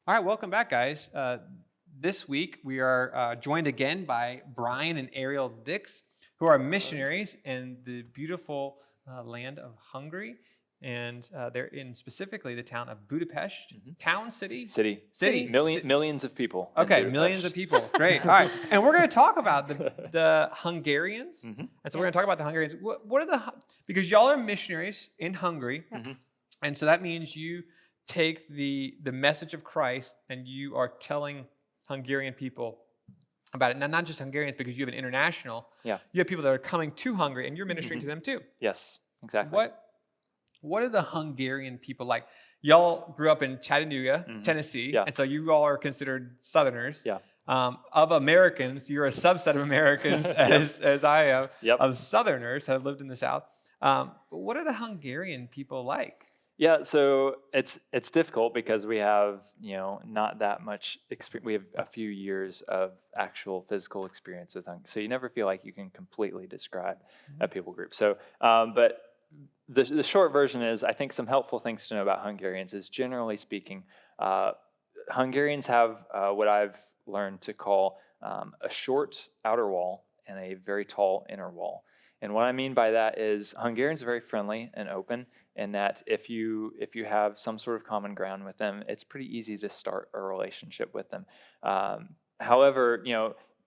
All right, welcome back, guys. This week we are joined again by Brian and Ariel Dix, who are missionaries in the beautiful land of Hungary, and they're in specifically the town of Budapest. Town, city, City. city, Millions of people. in Okay, Budapest. millions of people. Great. All right, and we're going to talk about the Hungarians, and so we're going to talk about the Hungarians. What are because y'all are missionaries in Hungary, and so that means you take the message of Christ and you are telling Hungarian people about it. Now, not just Hungarians, because you have an international. Yeah. You have people that are coming to Hungary and you're ministering to them too. Yes, exactly. What are the Hungarian people like? Y'all grew up in Chattanooga, Tennessee, and so you all are considered Southerners. Yeah. Of Americans, you're a subset of Americans, as I am, of Southerners have lived in the South. What are the Hungarian people like? Yeah, so it's difficult because we have, not that much experience. We have a few years of actual physical experience with Hungary. So you never feel like you can completely describe a people group. So, but the short version is, I think some helpful things to know about Hungarians is, generally speaking, Hungarians have what I've learned to call a short outer wall and a very tall inner wall. And what I mean by that is Hungarians are very friendly and open, and that if you have some sort of common ground with them, it's pretty easy to start a relationship with them. However,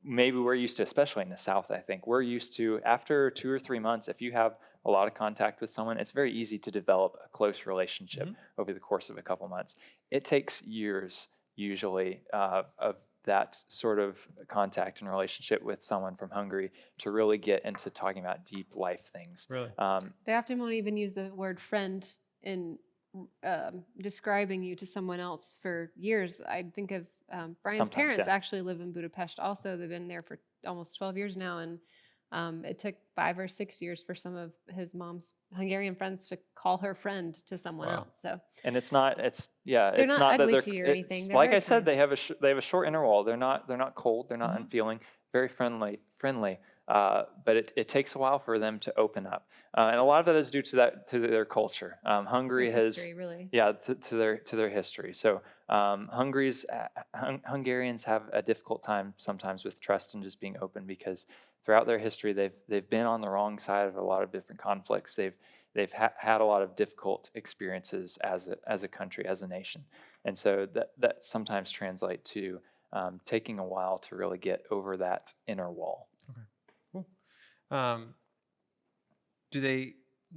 maybe we're used to, especially in the South, I think, we're used to, after 2 or 3 months, if you have a lot of contact with someone, it's very easy to develop a close relationship over the course of a couple months. It takes years, usually, of that sort of contact and relationship with someone from Hungary to really get into talking about deep life things. Really? They often won't even use the word friend in describing you to someone else for years. I think of Brian's parents actually live in Budapest also. They've been there for almost 12 years now, and it took 5 or 6 years for some of his mom's Hungarian friends to call her friend to someone else. So, and it's not ugly to you or anything. Like I said, they have a short inner wall. They're not cold. They're not unfeeling. Very friendly. But it takes a while for them to open up, and a lot of that is due to their culture. Hungary has history, really. To their history. So Hungarians have a difficult time sometimes with trust and just being open, because throughout their history they've been on the wrong side of a lot of different conflicts. They've had a lot of difficult experiences as a country, as a nation, and so that sometimes translate to taking a while to really get over that inner wall. Okay, cool.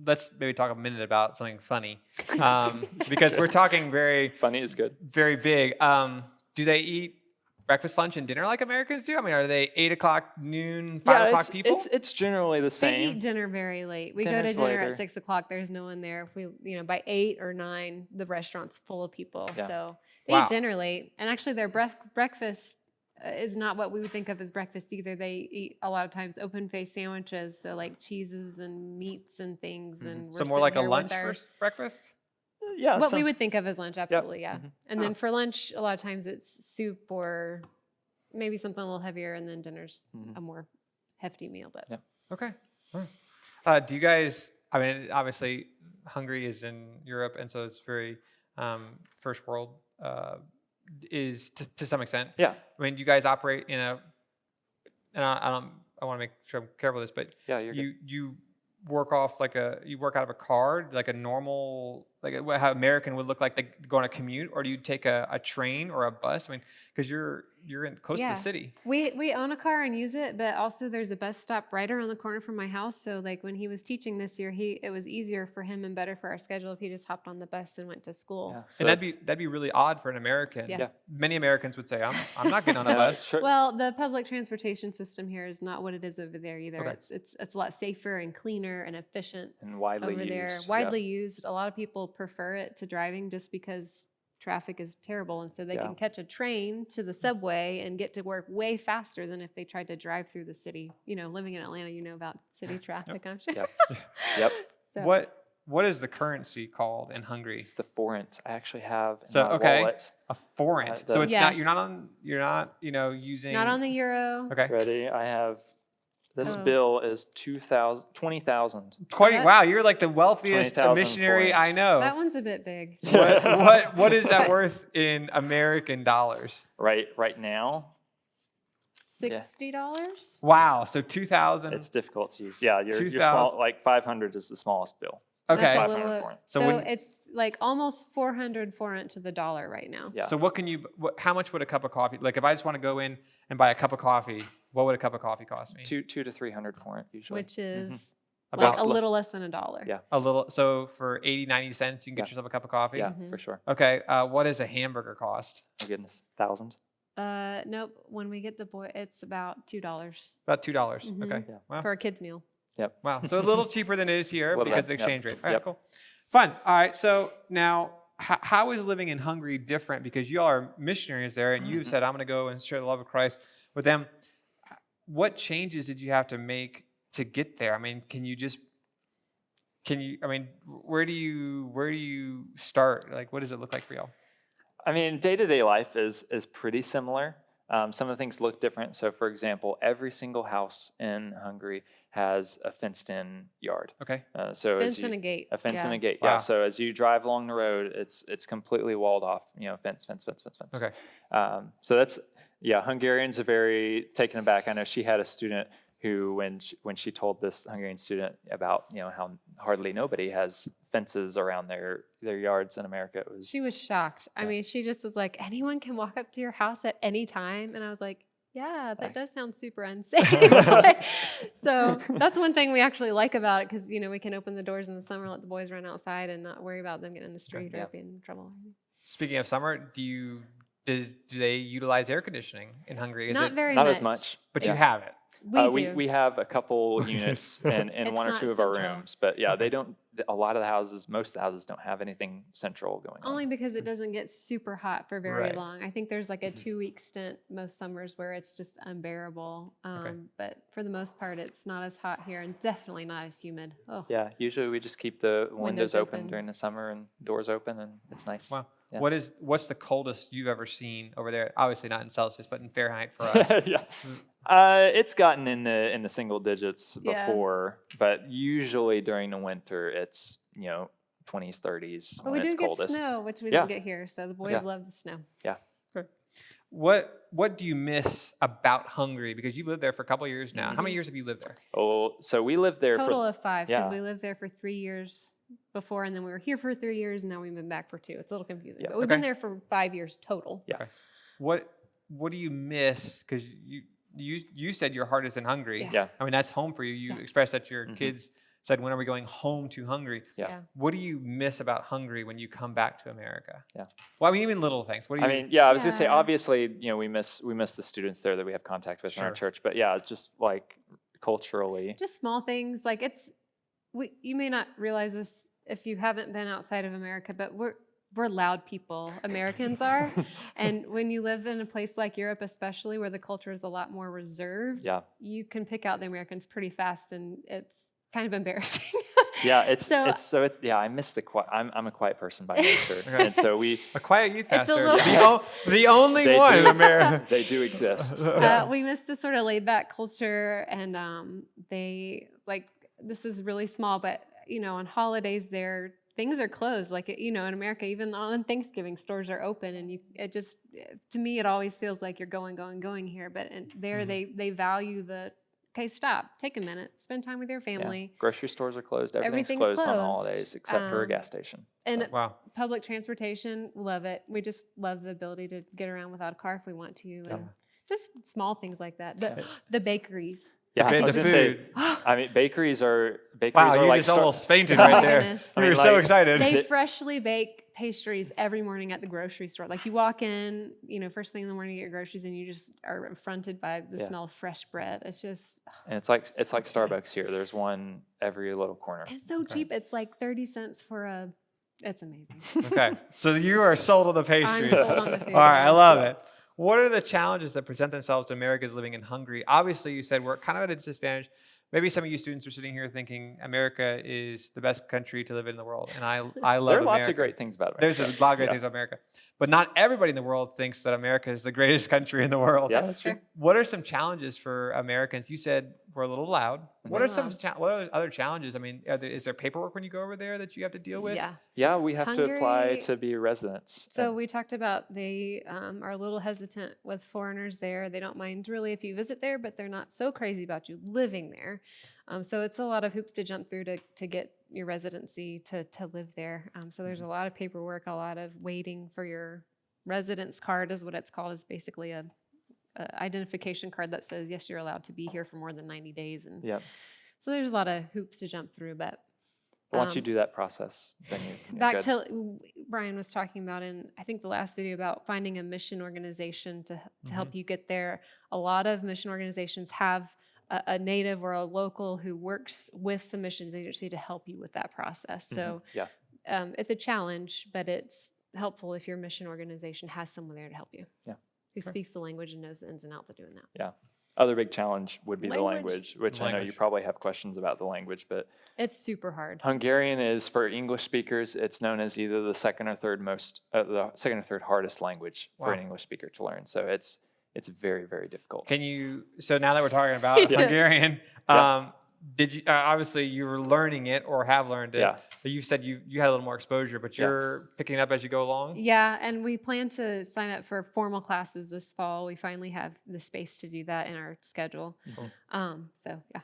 Let's maybe talk a minute about something funny, because we're talking Funny is good. Very big. Do they eat breakfast, lunch, and dinner like Americans do? I mean, are they 8 o'clock, noon, 5 o'clock people? It's generally the same. They eat dinner very late. We go to dinner at 6 o'clock. There's no one there. If we, by 8 or 9, the restaurant's full of people. Yeah. So they eat dinner late. And actually, their breakfast is not what we would think of as breakfast either. They eat a lot of times open-faced sandwiches, so like cheeses and meats and things. And so more like a lunch versus breakfast? Yeah, what we would think of as lunch, absolutely, yep. yeah. And then for lunch, a lot of times it's soup or maybe something a little heavier, and then dinner's a more hefty meal. But Okay. Right. Do you guys? I mean, obviously, Hungary is in Europe, and so it's very first world. Is to some extent. Yeah. I mean, you guys operate in a, and I want to make sure I'm careful with this, but you work out of a car, like a normal, like how American would look like they go on a commute, or do you take a train or a bus? I mean, because you're close to the city. We own a car and use it, but also there's a bus stop right around the corner from my house. So like when he was teaching this year, it was easier for him and better for our schedule if he just hopped on the bus and went to school. Yeah, so and that'd be really odd for an American. Yeah. Many Americans would say, I'm not getting on a bus. Sure. Well, the public transportation system here is not what it is over there either. Okay. It's a lot safer and cleaner and efficient and widely over used. there. Widely used. A lot of people prefer it to driving just because traffic is terrible, and so they can catch a train to the subway and get to work way faster than if they tried to drive through the city. Living in Atlanta, about city traffic, I'm sure. Yep. So. What is the currency called in Hungary? It's the forint. I actually have in my wallet. A forint. So it's not. You're not using. Not on the euro. Okay. Ready? I have This Oh. bill is 20,000. Wow, you're like the wealthiest 20,000 missionary I forints. know. That one's a bit big. What is that worth in American dollars? Right now, $60? Wow, so 2,000. it's difficult to use. Yeah, your 2,000. small, like 500 is the smallest bill. Okay. That's a 500 little, forint. so it's like almost 400 forint to the dollar right now. Yeah. So how much would a cup of coffee, like if I just want to go in and buy a cup of coffee, what would a cup of coffee cost me? 200 to 300 forint usually. Which is About like a little less than $1. Yeah. a little. So for 80, 90 cents, you can get yourself a cup of coffee. Yeah, for sure. Okay. What does a hamburger cost? My goodness, 1,000. Nope. When we get the boy, it's about $2 About $2. Mhm. Okay. Yeah. Wow. for a kid's meal. Yep. Wow. So a little cheaper than it is here Little because of bit, the exchange rate. All right, Yep. cool. Fun. All right. So now, how is living in Hungary different? Because you all are missionaries there, and you've said, I'm going to go and share the love of Christ with them. What changes did you have to make to get there? I mean, where do you start? Like, what does it look like for y'all? I mean, day-to-day life is pretty similar. Some of the things look different. So, for example, every single house in Hungary has a fenced-in yard. Okay. Fence and a gate. A fence and a Yeah. gate. Wow. Yeah. So as you drive along the road, it's completely walled off. Fence. Okay. So that's Hungarians are very taken aback. I know she had a student who, when she told this Hungarian student about how hardly nobody has fences around their yards in America, it was She was shocked. I mean, she just was like, anyone can walk up to your house at any time. And I was like, yeah, that does sound super unsafe. So that's one thing we actually like about it because, we can open the doors in the summer, let the boys run outside and not worry about them getting in the street or being in trouble. Speaking of summer, do they utilize air conditioning in Hungary? Not very not much. as much. But Yeah. you have it. We have a couple units in It's one or not two of our central. rooms, but yeah, they don't. A lot of the houses, most of the houses, don't have anything central going on. Only because it doesn't get super hot for very Right. long. I think there's like a 2-week stint most summers where it's just unbearable. But for the most part, it's not as hot here and definitely not as humid. Oh, Yeah, usually we just keep the windows open open. during the summer and doors open, and it's nice. Wow. Yeah. What's the coldest you've ever seen over there? Obviously not in Celsius, but in Fahrenheit for us. Yeah. It's gotten in the single digits Yeah. before, but usually during the winter it's 20s, 30s but when we it's do get coldest. snow, which we Yeah. don't get here. So the boys Yeah. love the snow. What do you miss about Hungary? Because you've lived there for a couple of years now. Mm-hmm. How many years have you lived there? Oh, so we lived there Total for of 5 because yeah. we lived there for 3 years before, and then we were here for 3 years, and now we've been back for 2. It's a little confusing, Yeah. but we've been there for 5 years total. Yeah. What do you miss? Because you said your heart is in Hungary. Yeah. Yeah. I mean, that's home for you. You Yeah. expressed that your Mhm. kids said, when are we going home to Hungary? Yeah. What do you miss about Hungary when you come back to America? Yeah. Well, I mean, even little things. What do you I mean, yeah, I was gonna say Yeah. obviously, we miss the students there that we have contact with in our Sure. church, but yeah, just like culturally. Just small things like you may not realize this if you haven't been outside of America, but we're loud people. Americans are. And when you live in a place like Europe, especially where the culture is a lot more reserved, Yeah. you can pick out the Americans pretty fast, and it's kind of embarrassing. Yeah, it's So- I miss the quiet. I'm a quiet person by nature, and so A quiet youth It's a pastor. little- The only They one do. in America. they do exist. We miss this sort of laid back culture, and this is really small, but on holidays there, things are closed. Like in America, even on Thanksgiving, stores are open, and to me, it always feels like you're going here. But there, they value okay, stop, take a minute, spend time with your Yeah. family. Grocery stores are closed. Everything's Everything's closed on closed. holidays except for a gas station. And Wow. public transportation, love it. We just love the ability to get around without a car if we want to, and just small things like that. The bakeries. Yeah, I was The gonna say. food. I mean, bakeries are Wow, you like just almost fainted right Oh, there. goodness. You I were mean, so like- excited. They freshly bake pastries every morning at the grocery store. Like you walk in, first thing in the morning, you get your groceries, and you just are confronted by the Yeah. smell of fresh bread. It's just and it's like Starbucks here. There's one every little corner. it's so cheap. It's like 30 cents for it's amazing. Okay, so you are sold on the pastries. I'm sold on the food. All right, I love it. What are the challenges that present themselves to Americans living in Hungary? Obviously, you said we're kind of at a disadvantage. Maybe some of you students are sitting here thinking America is the best country to live in the world, and I love There are America. lots of great things about America. There's a lot of great Yeah. things about America, but not everybody in the world thinks that America is the greatest country in the world. Yeah, That's that's true. true. What are some challenges for Americans? You said we're a little loud. What are Little some loud. what are other challenges? I mean, is there paperwork when you go over there that you have to deal with? Yeah. Yeah, we have to apply Hungary- to be residents. So we talked about they are a little hesitant with foreigners there. They don't mind really if you visit there, but they're not so crazy about you living there. So it's a lot of hoops to jump through to get your residency to live there. So there's a lot of paperwork, a lot of waiting for your residence card is what it's called. Is basically a identification card that says yes, you're allowed to be here for more than 90 days. And Yep. so there's a lot of hoops to jump through, but Once you do that process, then you're back good. to Brian was talking about in I think the last video about finding a mission organization to help you get there. A lot of mission organizations have a native or a local who works with the missions agency to help you with that process. So Yeah. it's a challenge, but it's helpful if your mission organization has someone there to help you. Yeah. Who speaks the language and knows the ins and outs of doing that. Yeah. Other big challenge would be the Language. language, which I know you probably have questions about the language, but It's super hard. Hungarian is for English speakers. It's known as either the second or third hardest language for an Wow. English speaker to learn. So it's very, very difficult. Can you? So now that we're talking about Yeah. Hungarian, Yeah. did you? Obviously, you were learning it or have learned it. Yeah. But you said you had a little more exposure, but Yeah. you're picking it up as you go along. Yeah, and we plan to sign up for formal classes this fall. We finally have the space to do that in our schedule. Cool. So yeah.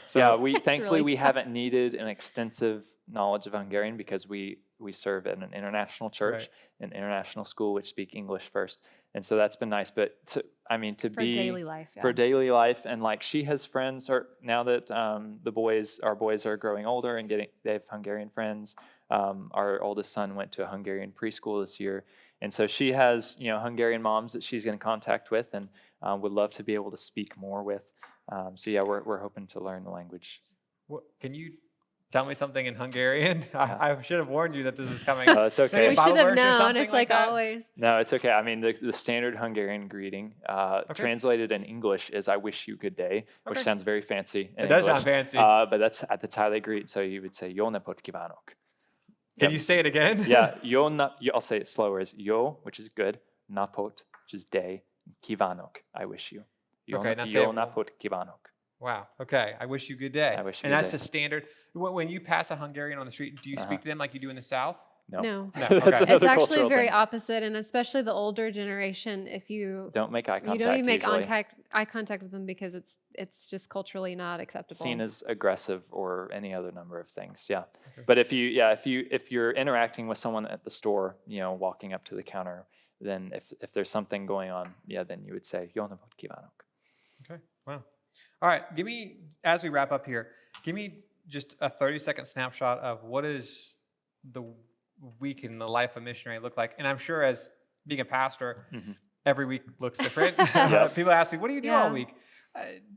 So Yeah, we It's thankfully really we tough. haven't needed an extensive knowledge of Hungarian because we serve at an international church, Right. an international school which speak English first, and so that's been nice. But to For be daily life. for Yeah. daily life, and like she has friends, or now that our boys are growing older and they have Hungarian friends. Our oldest son went to a Hungarian preschool this year, and so she has Hungarian moms that she's in contact with, and would love to be able to speak more with. So yeah, we're hoping to learn the language. Can you tell me something in Hungarian? I should have warned you that this is coming. No, it's okay. We Bible should have verse or known. something It's like that? always. No, it's okay. I mean, the standard Hungarian greeting, translated in English, is "I wish you good day," which Okay. sounds very fancy. In It does English. sound fancy. But that's how they greet. So you would say "Yo napot kívánok." Can you say it again? Yeah, I'll say it slower. Is yo, which is good, napot, which is day, kívánok, I wish you. Okay, now say Yo it. napot kívánok. Wow. Okay. I wish you good day. I wish you and good that's day. the standard. When you pass a Hungarian on the street, do you speak to them like you do in the South? No. No, That's okay. It's another actually cultural very thing. opposite, and especially the older generation. If you Don't make eye contact. you don't even make usually. eye contact with them because it's just culturally not acceptable. Seen as aggressive or any other number of things. Yeah. Okay. But if you're interacting with someone at the store, walking up to the counter, then if there's something going on, then you would say "Yo napot kívánok." Okay. Wow. All right. As we wrap up here, give me just a 30-second snapshot of what is the week in the life of missionary look like. And I'm sure as being a pastor, every week looks different. People ask me, what do you do all Yeah. week?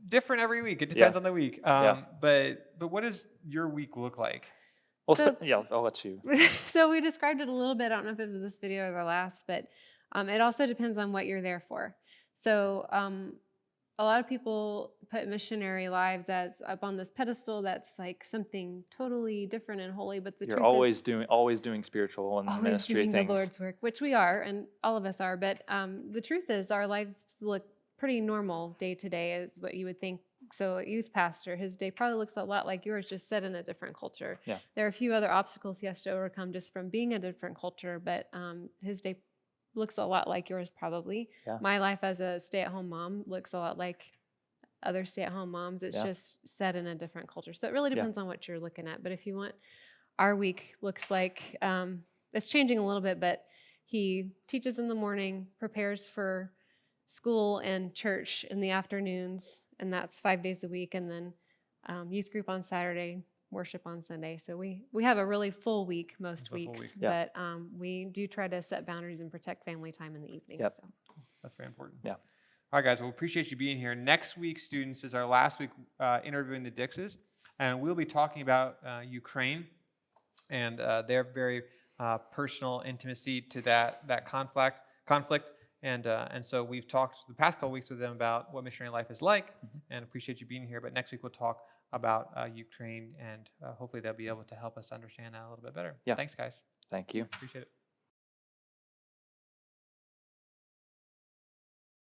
Different every week. It depends on the week. But what does your week look like? Well, So- I'll let you. So we described it a little bit. I don't know if it was this video or the last, but it also depends on what you're there for. So a lot of people put missionary lives as up on this pedestal that's like something totally different and holy, but the You're truth is always doing spiritual and always ministry doing things. the Lord's work, which we are, and all of us are. But the truth is, our lives look pretty normal day to day, is what you would think. So, a youth pastor, his day probably looks a lot like yours, just set in a different culture. Yeah. There are a few other obstacles he has to overcome just from being a different culture, but his day looks a lot like yours, probably. Yeah. My life as a stay-at-home mom looks a lot like other stay-at-home moms. It's just set in a different culture. So it really depends on what you're looking at. But if you want, our week looks like, it's changing a little bit, but he teaches in the morning, prepares for school and church in the afternoons, and that's 5 days a week. And then youth group on Saturday, worship on Sunday. So we have a really full week most It's a full weeks, week. Yeah. but we do try to set boundaries and protect family time in the evenings. Yep. So. That's very important. Yeah. All right, guys. Well, appreciate you being here. Next week, students, is our last week interviewing the Dixes, and we'll be talking about Ukraine and their very personal intimacy to that conflict. And so we've talked the past couple weeks with them about what missionary life is like, and appreciate you being here. But next week we'll talk about Ukraine, and hopefully they'll be able to help us understand that a little bit better. Yeah. Thanks, guys. Thank you. Appreciate it.